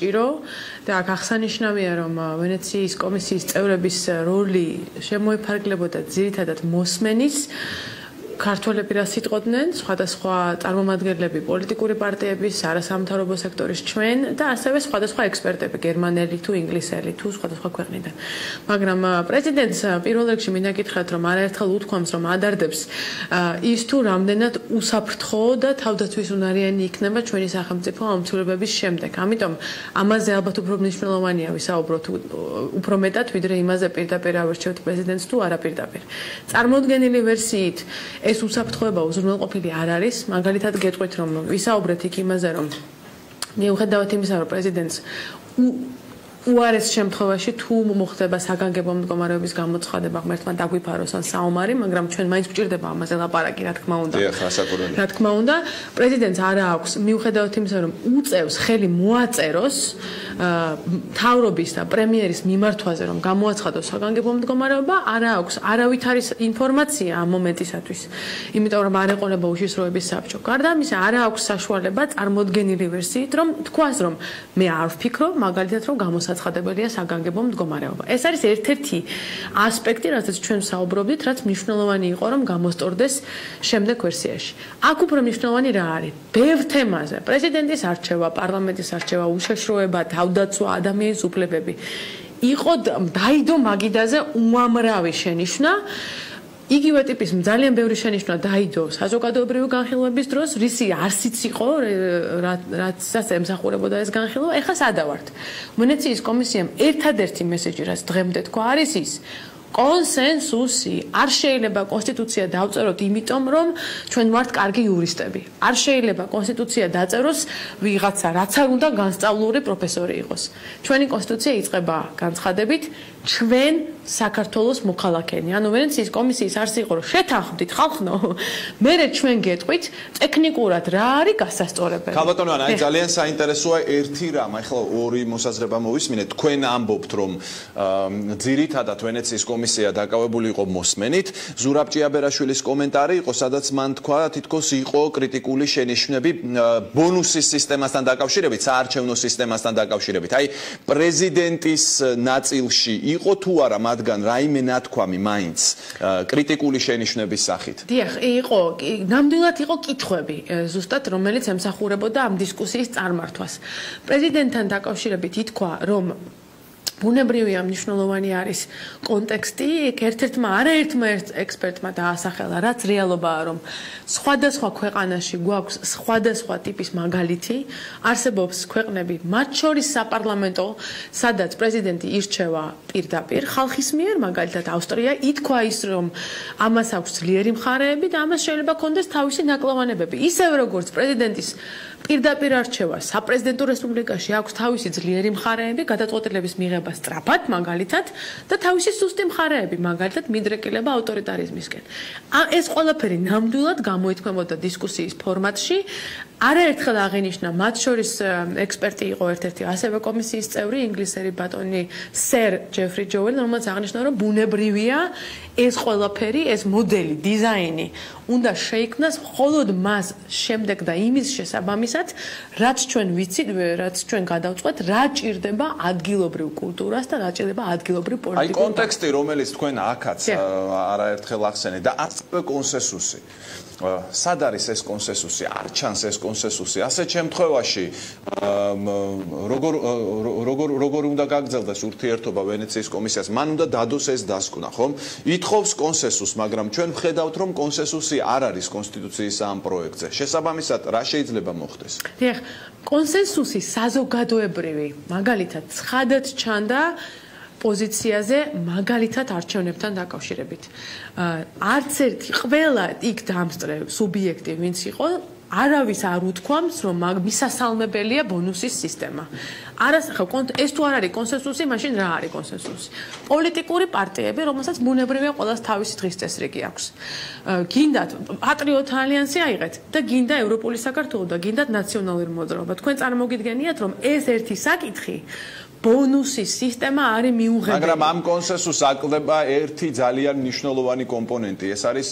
საჭირო და აქ აღსანიშნავია, რომ ვენეციის კომისიის წევრების როლი შემოიფარგლებოდა ძირითადად მოსმენის ქართველები რა სიტყოდნენ, სხვადასხვა წარმომადგენლები პოლიტიკური პარტიების, არასამთავრობო სექტორის ჩვენ და ასევე სხვადასხვა ექსპერტები, გერმანელი თუ ინგლისელი თუ სხვადასხვა ქვეყნიდან. მაგრამ პრეზიდენტს პირველ რიგში მინდა გითხრათ, რომ არაერთხელ უთქვამს, რომ ადარდებს ის თუ რამდენად უსაფრთხო და თავდაცვისუნარიანი იქნება ჩვენი სახელმწიფო ამცირებების შემდეგ. ამიტომ ამაზე ალბათ უფრო მნიშვნელოვანია ვისაუბროთ უფრო მეტად, ვიდრე იმაზე პირდაპირ ავირჩევთ პრეზიდენტს თუ არა პირდაპირ. წარმოუდგენელი ვერსიით ეს უსაფრთხოება უზრუნველყოფილი არ არის, მაგალითად გეტყვით, რომ ვისაუბრეთ იქ იმაზე, რომ მიუხედავად იმისა, რომ პრეზიდენტს უარეს შემთხვევაში თუ მოხდება საგანგებო მდგომარეობის გამოცხადება, ღმერთმა დაგვიფაროს ან საომარი, მაგრამ ჩვენ მაინც გვჭირდება ამაზე ლაპარაკი, რა თქმა უნდა. რა თქმა უნდა, პრეზიდენტს არა აქვს, მიუხედავად იმისა, რომ უწევს ხელი მოაწეროს მთავრობის და პრემიერის მიმართვაზე, რომ გამოაცხადოს საგანგებო მდგომარეობა, არა აქვს არავითარი ინფორმაცია ამ მომენტისათვის. იმიტომ რომ არ ეყოლება უშიშროების საბჭო. გარდა ამისა, არა აქვს საშუალება წარმოუდგენელი ვერსიით, რომ თქვას, რომ მე არ ვფიქრობ, მაგალითად, რომ გამოცხადებელია საგანგებო მდგომარეობა. ეს არის ერთ-ერთი ასპექტი, რასაც ჩვენ საუბრობდით, რაც მნიშვნელოვანი იყო, რომ გამოსწორდეს შემდეგ ვერსიაში. აქ უფრო მნიშვნელოვანი რა არის? ბევრ თემაზე, პრეზიდენტის არჩევა, პარლამენტის არჩევა, უშეშროება, თავდაცვა, ადამიანის უფლებები. იყო დაიდო მაგიდაზე უამრავი შენიშვნა. იგივე ტიპის ძალიან ბევრი შენიშვნა დაიდო საზოგადოებრივი განხილვების დროს, რისი არსიც იყო, რაცაც ემსახურებოდა ეს განხილვა, ეხლა სადავართ. ვენეციის კომისიამ ერთადერთი მესეჯი, რაც დღემდე თქვა, არის ის, კონსენსუსი. არ შეიძლება კონსტიტუცია დავწეროთ იმიტომ, რომ ჩვენ ვართ კარგი იურისტები. არ შეიძლება კონსტიტუცია დაწეროს ვიღაცა, რაც არ უნდა განსწავლული პროფესორი იყოს. ჩვენი კონსტიტუცია იწყება განცხადებით, ჩვენ საქართველოს მოქალაქენი. ანუ ვენეციის კომისიის არსი იყო, რომ შეთანხმდით ხალხნო, მერე ჩვენ გეტყვით, ტექნიკურად რა არის გასასწორებელი. ქალბატონო, აი ძალიან საინტერესოა ერთი რამ, ახლა ორი მოსაზრება მოვისმინეთ. თქვენ ამბობთ, რომ ძირითადად ვენეციის კომისია დაკავებული იყო მოსმენით. ზურაბ ჭიაბერაშვილის კომენტარი იყო, სადაც მან თქვა, თითქოს იყო კრიტიკული შენიშვნები ბონუსის სისტემასთან დაკავშირებით, საარჩევნო სისტემასთან დაკავშირებით. აი პრეზიდენტის ნაწილში იყო თუ არა მათგან რაიმე ნათქვამი მაინც კრიტიკული შენიშვნების სახით? დიახ, იყო, ნამდვილად იყო კითხვები, ზუსტად რომელიც ემსახურებოდა ამ დისკუსიის წარმართვას. პრეზიდენტთან დაკავშირებით ითქვა, რომ ბუნებრივია მნიშვნელოვანი არის კონტექსტი, ერთ-ერთმა არაერთმა ექსპერტმა დაასახელა, რაც რეალობაა, რომ სხვადასხვა ქვეყანაში გვაქვს სხვადასხვა ტიპის მაგალითი, არსებობს ქვეყნები, მათ შორის საპარლამენტო, სადაც პრეზიდენტი ირჩევა პირდაპირ ხალხის მიერ, მაგალითად ავსტრია, ითქვა ის, რომ ამას აქვს ძლიერი მხარეები და ამას შეიძლება კონდეს თავისი ნაკლოვანებები. ისევე როგორც პრეზიდენტის პირდაპირ არჩევა საპრეზიდენტო რესპუბლიკაში აქვს თავისი ძლიერი მხარეები, გადაწყვეტილების მიღება სწრაფად, მაგალითად, და თავისი სუსტი მხარეები, მაგალითად, მიდრეკილება ავტორიტარიზმისკენ. ეს ყველაფერი ნამდვილად გამოითქმებოდა დისკუსიის ფორმატში. არაერთხელ აღინიშნა, მათ შორის ექსპერტი იყო ერთ-ერთი ასევე კომისიის წევრი, ინგლისელი ბატონი სერ ჯეფრი ჯოელი, რომელიც აღნიშნა, რომ ბუნებრივია ეს ყველაფერი, ეს მოდელი, დიზაინი უნდა შეიქმნას მხოლოდ მას შემდეგ და იმის შესაბამისად, რაც ჩვენ ვიცით, რაც ჩვენ გადავწყვეტ, რა ჭირდება ადგილობრივ კულტურას და რა ჭირდება ადგილობრივ პოლიტიკას. აი კონტექსტი, რომელიც თქვენ აქაც არაერთხელ ახსენეთ და ასევე კონსენსუსი. სად არის ეს კონსენსუსი? არ ჩანს ეს კონსენსუსი. ასეთ შემთხვევაში როგორ უნდა გაგრძელდეს ურთიერთობა ვენეციის კომისიას? მან უნდა დადოს ეს დასკვნა, ხომ? ითხოვს კონსენსუსს, მაგრამ ჩვენ ვხედავთ, რომ კონსენსუსი არ არის კონსტიტუციის ამ პროექტზე. შესაბამისად, რა შეიძლება მოხდეს? დიახ, კონსენსუსი საზოგადოებრივი, მაგალითად, ცხადად ჩანდა პოზიციაზე, მაგალითად არჩევნებთან დაკავშირებით. არც ერთი ყველა იქ დამსწრე სუბიექტი, ვინც იყო, არავის არ უთქვამს, რომ მისასალმებელია ბონუსის სისტემა. ეს თუ არ არის კონსენსუსი, მაშინ რა არის კონსენსუსი? პოლიტიკური პარტიები, რომელსაც ბუნებრივია ყველას თავისი დღის წესრიგი აქვს. გინდათ პატრიოტ ალიანსი აიღეთ და გინდა ევროპული საქართველო და გინდათ ნაციონალური მოძრაობა. თქვენ წარმოგიდგენიათ, რომ ეს ერთი საკითხი ბონუსის სისტემა არის მიუღებელი. მაგრამ ამ კონსენსუსს აკლდება ერთი ძალიან მნიშვნელოვანი კომპონენტი, ეს არის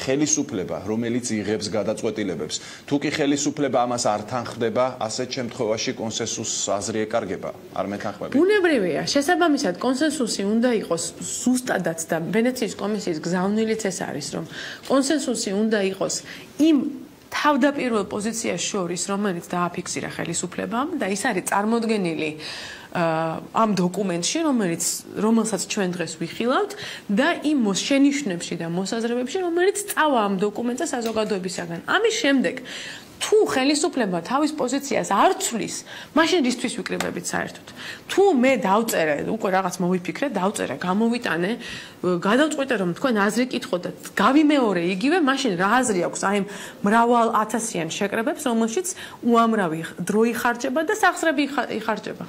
ხელისუფლება, რომელიც იღებს გადაწყვეტილებებს, თუ კი ხელისუფლება ამას არ თანხმდება, ასეთ შემთხვევაში კონსენსუსს აზრი ეკარგება, არ მეთანხმებით? ბუნებრივია, შესაბამისად კონსენსუსი უნდა იყოს ზუსტადაც და ვენეციის კომისიის გზავნილიც ეს არის, რომ კონსენსუსი უნდა იყოს იმ თავდაპირველ პოზიციას შორის, რომელიც დააფიქსირა ხელისუფლებამ და ის არის წარმოდგენილი ამ დოკუმენტში, რომელსაც ჩვენ დღეს ვიხილავთ და იმ შენიშვნებში და მოსაზრებებში, რომელიც წავა ამ დოკუმენტზე საზოგადოებისაგან. ამის შემდეგ თუ ხელისუფლება თავის პოზიციას არ ცვლის, მაშინ რისთვის ვიკრიბებით საერთოდ? თუ მე დავწერე, უკვე რაღაც მოვიფიქრე, დავწერე, გამოვიტანე, გადავწყვიტე რომ თქვენ აზრი კითხოთ და გავიმეორე იგივე, მაშინ რა აზრი აქვს აი მრავალ ათასიან შეკრებებს, რომელშიც უამრავი დრო იხარჯება და სახსრები იხარჯება.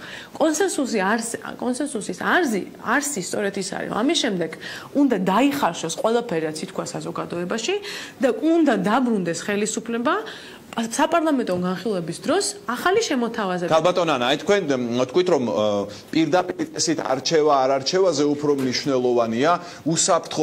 კონსენსუსის არსი სწორედ ის არის. ამის შემდეგ უნდა დაიხარშოს ყველაფერი, რაც ითქვა საზოგადოებაში და უნდა დაბრუნდეს ხელისუფლება საპარლამენტო განხილვების დროს ახალი შემოთავაზება. ქალბატონ ანა, აი თქვენ თქვით რომ პირდაპირ წესით არჩევა არ არჩევაზე უფრო მნიშვნელოვანია უსაფრთხო